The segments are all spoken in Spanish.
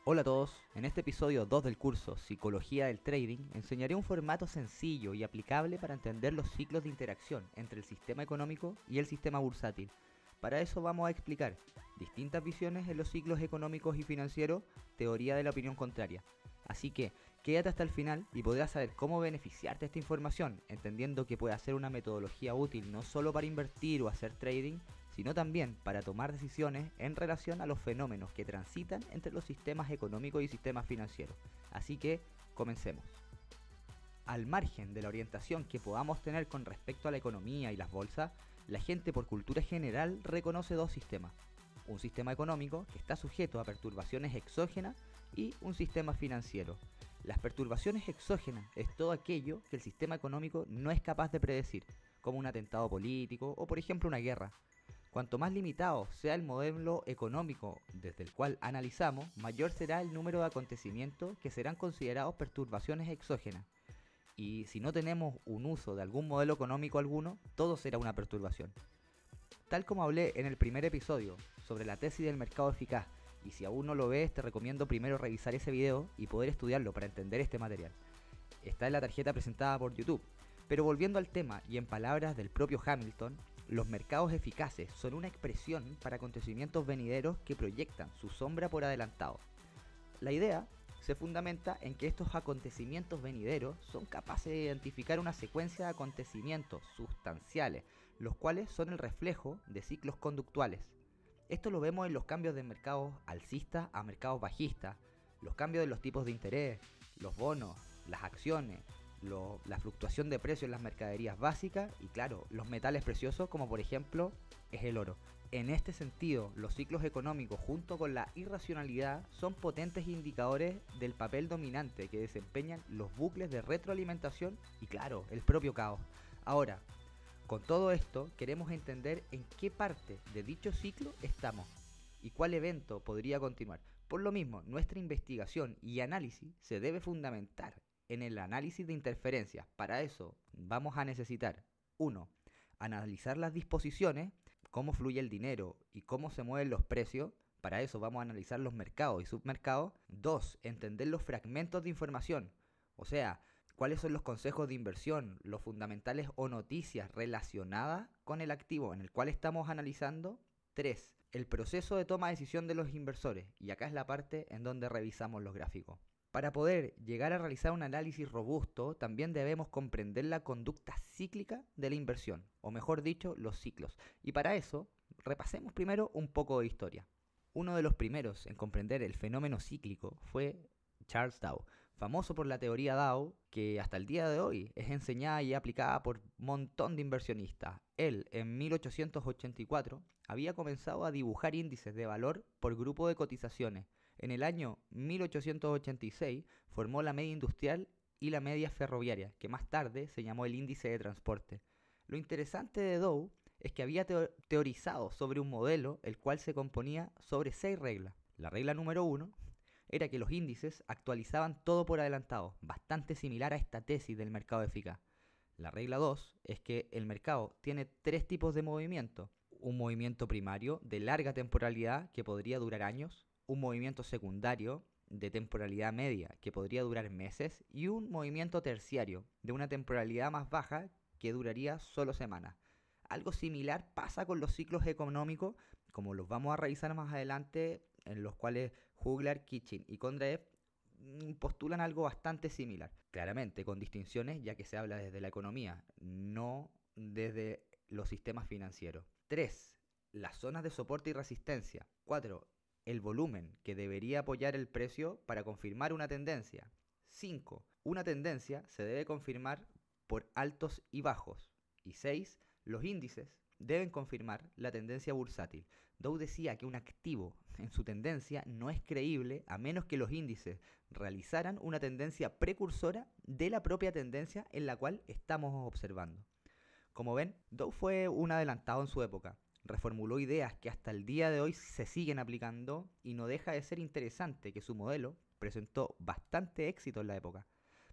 Hola a todos, en este episodio 2 del curso Psicología del Trading enseñaré un formato sencillo y aplicable para entender los ciclos de interacción entre el sistema económico y el sistema bursátil. Para eso vamos a explicar distintas visiones en los ciclos económicos y financieros, teoría de la opinión contraria. Así que quédate hasta el final y podrás saber cómo beneficiarte de esta información, entendiendo que puede ser una metodología útil no solo para invertir o hacer trading, sino también para tomar decisiones en relación a los fenómenos que transitan entre los sistemas económicos y sistemas financieros. Así que comencemos. Al margen de la orientación que podamos tener con respecto a la economía y las bolsas, la gente por cultura general reconoce dos sistemas. Un sistema económico que está sujeto a perturbaciones exógenas y un sistema financiero. Las perturbaciones exógenas es todo aquello que el sistema económico no es capaz de predecir, como un atentado político o por ejemplo una guerra. Cuanto más limitado sea el modelo económico desde el cual analizamos, mayor será el número de acontecimientos que serán considerados perturbaciones exógenas. Y si no tenemos un uso de algún modelo económico alguno, todo será una perturbación. Tal como hablé en el primer episodio sobre la tesis del mercado eficaz, y si aún no lo ves, te recomiendo primero revisar ese video y poder estudiarlo para entender este material. Está en la tarjeta presentada por YouTube. Pero volviendo al tema y en palabras del propio Hamilton, los mercados eficaces son una expresión para acontecimientos venideros que proyectan su sombra por adelantado. La idea se fundamenta en que estos acontecimientos venideros son capaces de identificar una secuencia de acontecimientos sustanciales, los cuales son el reflejo de ciclos conductuales. Esto lo vemos en los cambios de mercados alcistas a mercados bajistas, los cambios de los tipos de interés, los bonos, las acciones, la fluctuación de precios en las mercaderías básicas y claro, los metales preciosos como por ejemplo es el oro. En este sentido, los ciclos económicos junto con la irracionalidad son potentes indicadores del papel dominante que desempeñan los bucles de retroalimentación y claro, el propio caos. Ahora, con todo esto queremos entender en qué parte de dicho ciclo estamos y cuál evento podría continuar. Por lo mismo, nuestra investigación y análisis se debe fundamentar en el análisis de interferencias. Para eso vamos a necesitar 1. Analizar las disposiciones, cómo fluye el dinero y cómo se mueven los precios. Para eso vamos a analizar los mercados y submercados. 2. Entender los fragmentos de información, o sea, cuáles son los consejos de inversión, los fundamentales o noticias relacionadas con el activo en el cual estamos analizando. 3. El proceso de toma de decisión de los inversores, y acá es la parte en donde revisamos los gráficos. Para poder llegar a realizar un análisis robusto, también debemos comprender la conducta cíclica de la inversión, o mejor dicho, los ciclos. Y para eso, repasemos primero un poco de historia. Uno de los primeros en comprender el fenómeno cíclico fue Charles Dow, famoso por la teoría Dow, que hasta el día de hoy es enseñada y aplicada por un montón de inversionistas. Él, en 1884, había comenzado a dibujar índices de valor por grupo de cotizaciones. En el año 1886 formó la media industrial y la media ferroviaria, que más tarde se llamó el índice de transporte. Lo interesante de Dow es que había teorizado sobre un modelo el cual se componía sobre 6 reglas. La regla número 1 era que los índices actualizaban todo por adelantado, bastante similar a esta tesis del mercado eficaz. La regla 2 es que el mercado tiene 3 tipos de movimiento. Un movimiento primario de larga temporalidad que podría durar años, un movimiento secundario de temporalidad media que podría durar meses y un movimiento terciario de una temporalidad más baja que duraría solo semanas. Algo similar pasa con los ciclos económicos, como los vamos a revisar más adelante, en los cuales Juglar, Kitchin y Kondratiev postulan algo bastante similar. Claramente con distinciones, ya que se habla desde la economía, no desde los sistemas financieros. 3. Las zonas de soporte y resistencia. 4. El volumen que debería apoyar el precio para confirmar una tendencia. 5. Una tendencia se debe confirmar por altos y bajos. Y 6. Los índices deben confirmar la tendencia bursátil. Dow decía que un activo en su tendencia no es creíble a menos que los índices realizaran una tendencia precursora de la propia tendencia en la cual estamos observando. Como ven, Dow fue un adelantado en su época. Reformuló ideas que hasta el día de hoy se siguen aplicando y no deja de ser interesante que su modelo presentó bastante éxito en la época.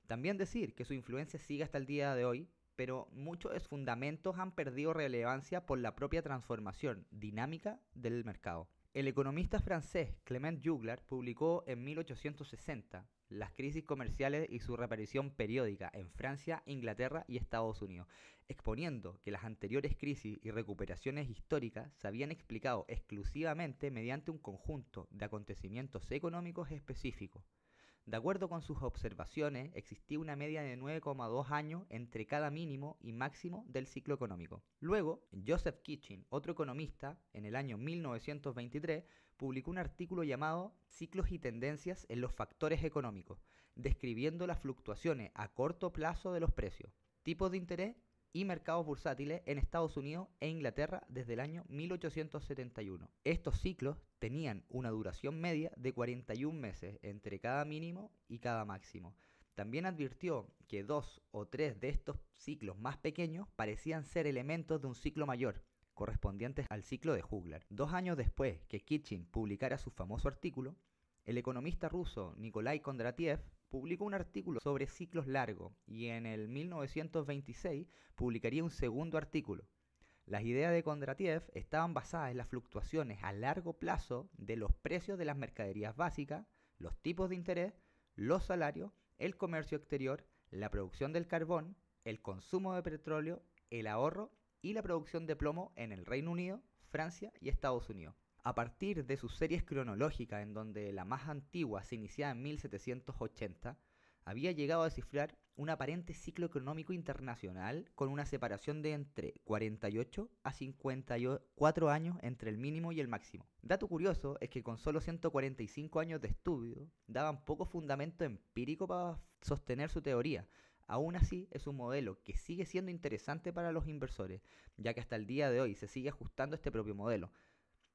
También decir que su influencia sigue hasta el día de hoy, pero muchos de sus fundamentos han perdido relevancia por la propia transformación dinámica del mercado. El economista francés Clement Juglar publicó en 1860 Las crisis comerciales y su reaparición periódica en Francia, Inglaterra y Estados Unidos, exponiendo que las anteriores crisis y recuperaciones históricas se habían explicado exclusivamente mediante un conjunto de acontecimientos económicos específicos. De acuerdo con sus observaciones, existía una media de 9,2 años entre cada mínimo y máximo del ciclo económico. Luego, Joseph Kitchin, otro economista, en el año 1923, publicó un artículo llamado Ciclos y tendencias en los factores económicos, describiendo las fluctuaciones a corto plazo de los precios, tipos de interés y mercados bursátiles en Estados Unidos e Inglaterra desde el año 1871. Estos ciclos tenían una duración media de 41 meses entre cada mínimo y cada máximo. También advirtió que 2 o 3 de estos ciclos más pequeños parecían ser elementos de un ciclo mayor, correspondientes al ciclo de Juglar. 2 años después que Kitchin publicara su famoso artículo, el economista ruso Nikolai Kondratiev publicó un artículo sobre ciclos largos y en el 1926 publicaría un segundo artículo. Las ideas de Kondratiev estaban basadas en las fluctuaciones a largo plazo de los precios de las mercaderías básicas, los tipos de interés, los salarios, el comercio exterior, la producción del carbón, el consumo de petróleo, el ahorro y la producción de plomo en el Reino Unido, Francia y Estados Unidos. A partir de sus series cronológicas, en donde la más antigua se iniciaba en 1780, había llegado a descifrar un aparente ciclo económico internacional con una separación de entre 48 a 54 años entre el mínimo y el máximo. Dato curioso es que con solo 145 años de estudio daban poco fundamento empírico para sostener su teoría. Aún así, es un modelo que sigue siendo interesante para los inversores, ya que hasta el día de hoy se sigue ajustando este propio modelo.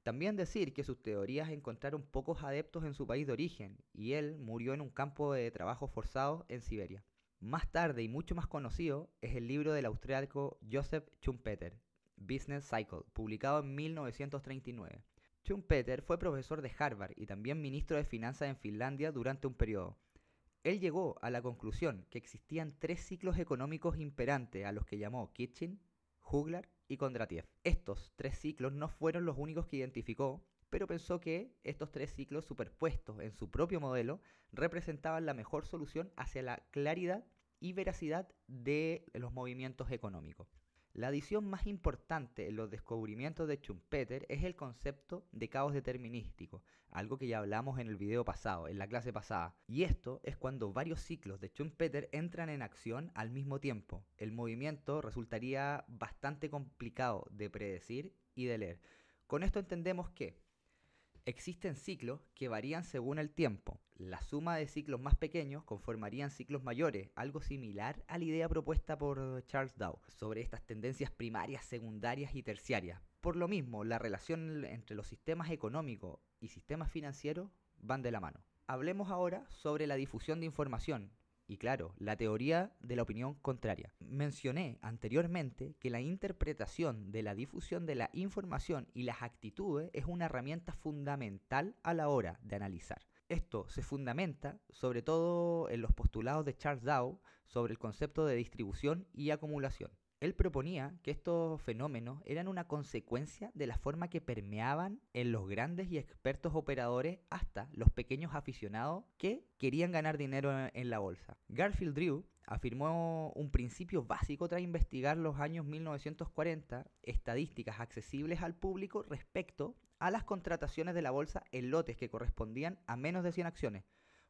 También decir que sus teorías encontraron pocos adeptos en su país de origen, y él murió en un campo de trabajo forzado en Siberia. Más tarde y mucho más conocido es el libro del austríaco Joseph Schumpeter, Business Cycle, publicado en 1939. Schumpeter fue profesor de Harvard y también ministro de Finanzas en Finlandia durante un periodo. Él llegó a la conclusión que existían 3 ciclos económicos imperantes a los que llamó Kitchin, Juglar y Kondratiev. Estos 3 ciclos no fueron los únicos que identificó, pero pensó que estos 3 ciclos superpuestos en su propio modelo representaban la mejor solución hacia la claridad y veracidad de los movimientos económicos. La adición más importante en los descubrimientos de Schumpeter es el concepto de caos determinístico, algo que ya hablamos en el video pasado, en la clase pasada. Y esto es cuando varios ciclos de Schumpeter entran en acción al mismo tiempo. El movimiento resultaría bastante complicado de predecir y de leer. Con esto entendemos que existen ciclos que varían según el tiempo. La suma de ciclos más pequeños conformarían ciclos mayores, algo similar a la idea propuesta por Charles Dow sobre estas tendencias primarias, secundarias y terciarias. Por lo mismo, la relación entre los sistemas económicos y sistemas financieros van de la mano. Hablemos ahora sobre la difusión de información. Y claro, la teoría de la opinión contraria. Mencioné anteriormente que la interpretación de la difusión de la información y las actitudes es una herramienta fundamental a la hora de analizar. Esto se fundamenta sobre todo en los postulados de Charles Dow sobre el concepto de distribución y acumulación. Él proponía que estos fenómenos eran una consecuencia de la forma que permeaban en los grandes y expertos operadores hasta los pequeños aficionados que querían ganar dinero en la bolsa. Garfield Drew afirmó un principio básico tras investigar los años 1940 estadísticas accesibles al público respecto a las contrataciones de la bolsa en lotes que correspondían a menos de 100 acciones,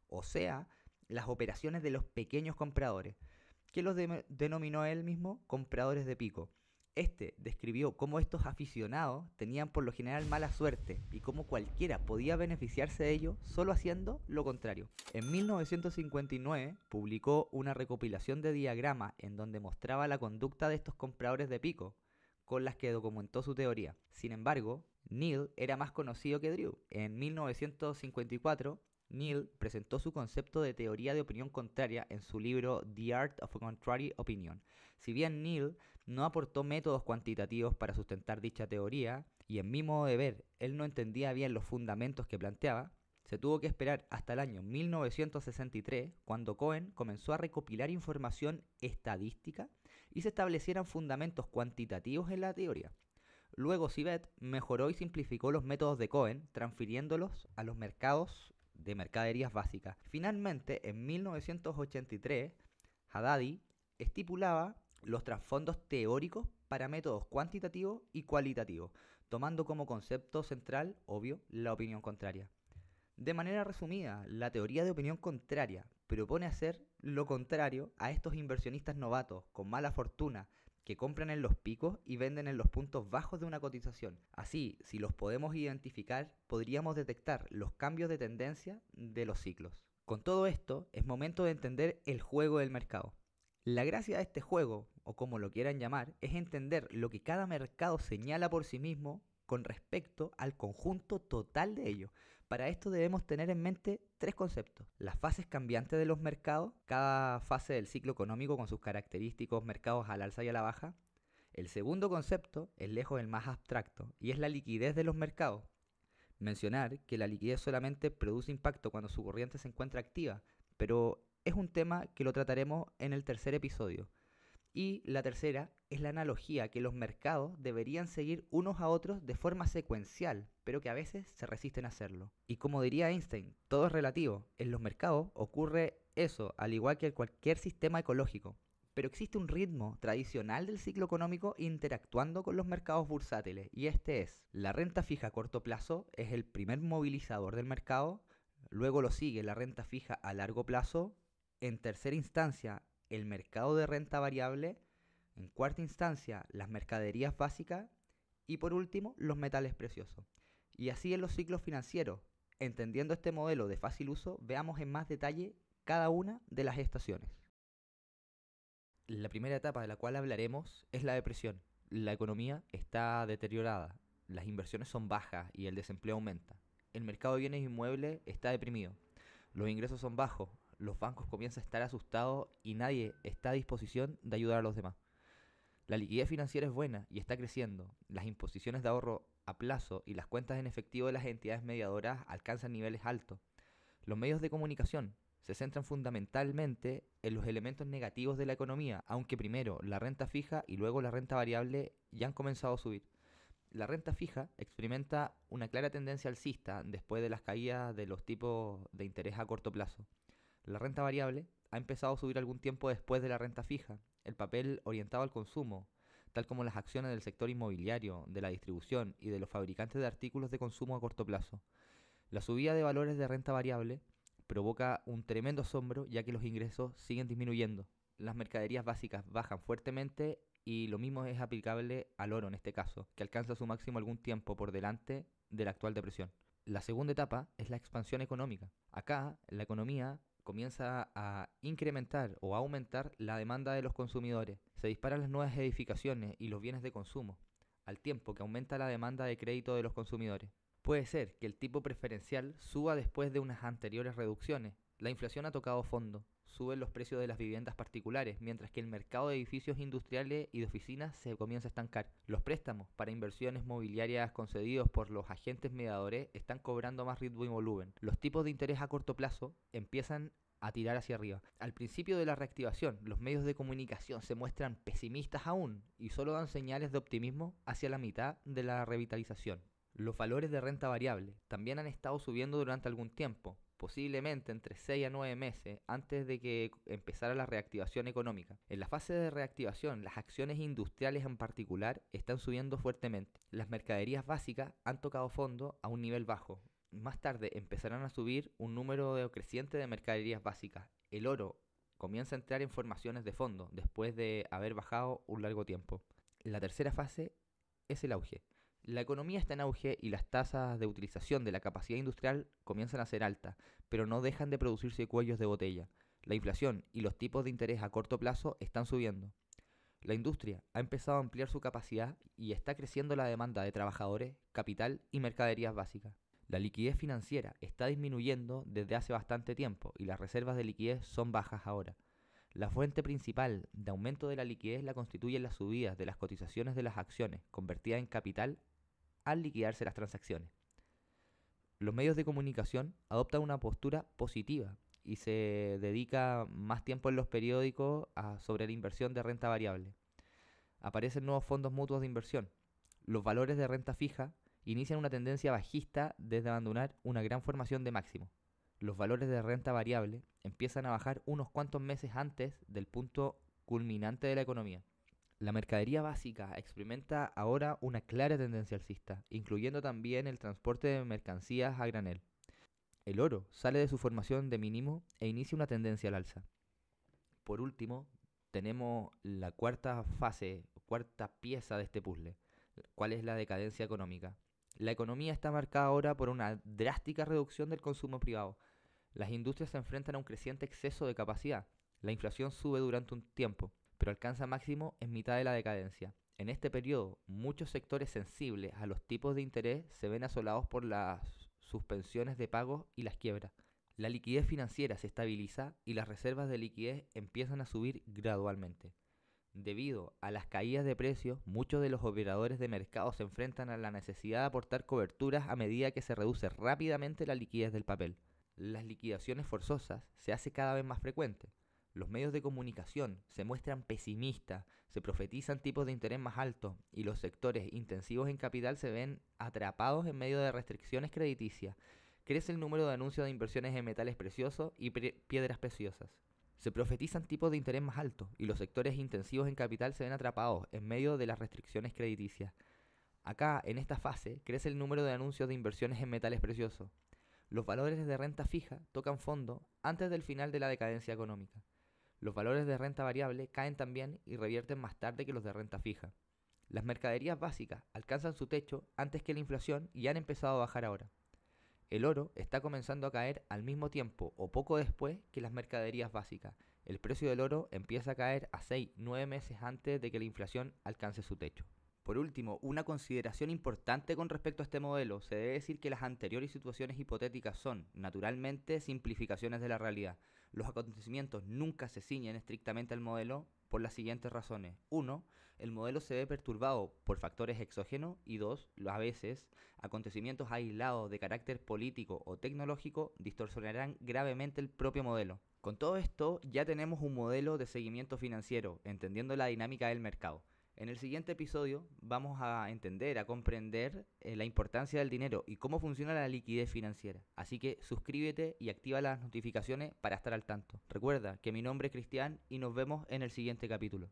o sea, las operaciones de los pequeños compradores, que los denominó él mismo compradores de pico. Este describió cómo estos aficionados tenían por lo general mala suerte y cómo cualquiera podía beneficiarse de ello solo haciendo lo contrario. En 1959 publicó una recopilación de diagramas en donde mostraba la conducta de estos compradores de pico, con las que documentó su teoría. Sin embargo, Neil era más conocido que Drew. En 1954, Neil presentó su concepto de teoría de opinión contraria en su libro The Art of a Contrary Opinion. Si bien Neil no aportó métodos cuantitativos para sustentar dicha teoría, y en mi modo de ver, él no entendía bien los fundamentos que planteaba, se tuvo que esperar hasta el año 1963, cuando Cohen comenzó a recopilar información estadística y se establecieran fundamentos cuantitativos en la teoría. Luego Cibet mejoró y simplificó los métodos de Cohen, transfiriéndolos a los mercados de mercaderías básicas. Finalmente, en 1983, Haddadi estipulaba los trasfondos teóricos para métodos cuantitativos y cualitativos, tomando como concepto central, obvio, la opinión contraria. De manera resumida, la teoría de opinión contraria propone hacer lo contrario a estos inversionistas novatos con mala fortuna que compran en los picos y venden en los puntos bajos de una cotización. Así, si los podemos identificar, podríamos detectar los cambios de tendencia de los ciclos. Con todo esto, es momento de entender el juego del mercado. La gracia de este juego, o como lo quieran llamar, es entender lo que cada mercado señala por sí mismo con respecto al conjunto total de ellos. Para esto debemos tener en mente tres conceptos. Las fases cambiantes de los mercados, cada fase del ciclo económico con sus característicos mercados al alza y a la baja. El segundo concepto es lejos el más abstracto y es la liquidez de los mercados. Mencionar que la liquidez solamente produce impacto cuando su corriente se encuentra activa, pero es un tema que lo trataremos en el tercer episodio. Y la tercera es la analogía que los mercados deberían seguir unos a otros de forma secuencial, pero que a veces se resisten a hacerlo. Y como diría Einstein, todo es relativo. En los mercados ocurre eso, al igual que en cualquier sistema ecológico. Pero existe un ritmo tradicional del ciclo económico interactuando con los mercados bursátiles, y este es: la renta fija a corto plazo es el primer movilizador del mercado, luego lo sigue la renta fija a largo plazo, en tercera instancia el mercado de renta variable, en cuarta instancia las mercaderías básicas y por último los metales preciosos. Y así en los ciclos financieros. Entendiendo este modelo de fácil uso, veamos en más detalle cada una de las estaciones. La primera etapa de la cual hablaremos es la depresión. La economía está deteriorada, las inversiones son bajas y el desempleo aumenta. El mercado de bienes inmuebles está deprimido, los ingresos son bajos, los bancos comienzan a estar asustados y nadie está a disposición de ayudar a los demás. La liquidez financiera es buena y está creciendo. Las imposiciones de ahorro a plazo y las cuentas en efectivo de las entidades mediadoras alcanzan niveles altos. Los medios de comunicación se centran fundamentalmente en los elementos negativos de la economía, aunque primero la renta fija y luego la renta variable ya han comenzado a subir. La renta fija experimenta una clara tendencia alcista después de las caídas de los tipos de interés a corto plazo. La renta variable ha empezado a subir algún tiempo después de la renta fija. El papel orientado al consumo, tal como las acciones del sector inmobiliario, de la distribución y de los fabricantes de artículos de consumo a corto plazo. La subida de valores de renta variable provoca un tremendo asombro ya que los ingresos siguen disminuyendo. Las mercaderías básicas bajan fuertemente y lo mismo es aplicable al oro en este caso, que alcanza su máximo algún tiempo por delante de la actual depresión. La segunda etapa es la expansión económica. Acá la economía comienza a incrementar o a aumentar la demanda de los consumidores. Se disparan las nuevas edificaciones y los bienes de consumo, al tiempo que aumenta la demanda de crédito de los consumidores. Puede ser que el tipo preferencial suba después de unas anteriores reducciones. La inflación ha tocado fondo, suben los precios de las viviendas particulares, mientras que el mercado de edificios industriales y de oficinas se comienza a estancar. Los préstamos para inversiones mobiliarias concedidos por los agentes mediadores están cobrando más ritmo y volumen. Los tipos de interés a corto plazo empiezan a tirar hacia arriba. Al principio de la reactivación, los medios de comunicación se muestran pesimistas aún y solo dan señales de optimismo hacia la mitad de la revitalización. Los valores de renta variable también han estado subiendo durante algún tiempo, posiblemente entre 6 a 9 meses antes de que empezara la reactivación económica. En la fase de reactivación, las acciones industriales en particular están subiendo fuertemente. Las mercaderías básicas han tocado fondo a un nivel bajo. Más tarde empezarán a subir un número creciente de mercaderías básicas. El oro comienza a entrar en formaciones de fondo después de haber bajado un largo tiempo. La tercera fase es el auge. La economía está en auge y las tasas de utilización de la capacidad industrial comienzan a ser altas, pero no dejan de producirse cuellos de botella. La inflación y los tipos de interés a corto plazo están subiendo. La industria ha empezado a ampliar su capacidad y está creciendo la demanda de trabajadores, capital y mercaderías básicas. La liquidez financiera está disminuyendo desde hace bastante tiempo y las reservas de liquidez son bajas ahora. La fuente principal de aumento de la liquidez la constituyen las subidas de las cotizaciones de las acciones convertidas en capital al liquidarse las transacciones. Los medios de comunicación adoptan una postura positiva y se dedica más tiempo en los periódicos sobre la inversión de renta variable. Aparecen nuevos fondos mutuos de inversión. Los valores de renta fija inician una tendencia bajista desde abandonar una gran formación de máximo. Los valores de renta variable empiezan a bajar unos cuantos meses antes del punto culminante de la economía. La mercadería básica experimenta ahora una clara tendencia alcista, incluyendo también el transporte de mercancías a granel. El oro sale de su formación de mínimo e inicia una tendencia al alza. Por último, tenemos la cuarta fase, cuarta pieza de este puzzle. ¿Cuál es la decadencia económica? La economía está marcada ahora por una drástica reducción del consumo privado. Las industrias se enfrentan a un creciente exceso de capacidad. La inflación sube durante un tiempo, pero alcanza máximo en mitad de la decadencia. En este periodo, muchos sectores sensibles a los tipos de interés se ven asolados por las suspensiones de pagos y las quiebras. La liquidez financiera se estabiliza y las reservas de liquidez empiezan a subir gradualmente. Debido a las caídas de precios, muchos de los operadores de mercado se enfrentan a la necesidad de aportar coberturas a medida que se reduce rápidamente la liquidez del papel. Las liquidaciones forzosas se hacen cada vez más frecuentes. Los medios de comunicación se muestran pesimistas, se profetizan tipos de interés más altos y los sectores intensivos en capital se ven atrapados en medio de restricciones crediticias. Crece el número de anuncios de inversiones en metales preciosos y piedras preciosas. Se profetizan tipos de interés más altos y los sectores intensivos en capital se ven atrapados en medio de las restricciones crediticias. Acá, en esta fase, crece el número de anuncios de inversiones en metales preciosos. Los valores de renta fija tocan fondo antes del final de la decadencia económica. Los valores de renta variable caen también y revierten más tarde que los de renta fija. Las mercaderías básicas alcanzan su techo antes que la inflación y han empezado a bajar ahora. El oro está comenzando a caer al mismo tiempo o poco después que las mercaderías básicas. El precio del oro empieza a caer a 6-9 meses antes de que la inflación alcance su techo. Por último, una consideración importante con respecto a este modelo. Se debe decir que las anteriores situaciones hipotéticas son, naturalmente, simplificaciones de la realidad. Los acontecimientos nunca se ciñen estrictamente al modelo por las siguientes razones. 1. El modelo se ve perturbado por factores exógenos y 2. A veces, acontecimientos aislados de carácter político o tecnológico distorsionarán gravemente el propio modelo. Con todo esto, ya tenemos un modelo de seguimiento financiero, entendiendo la dinámica del mercado. En el siguiente episodio vamos a entender, a comprender la importancia del dinero y cómo funciona la liquidez financiera. Así que suscríbete y activa las notificaciones para estar al tanto. Recuerda que mi nombre es Cristian y nos vemos en el siguiente capítulo.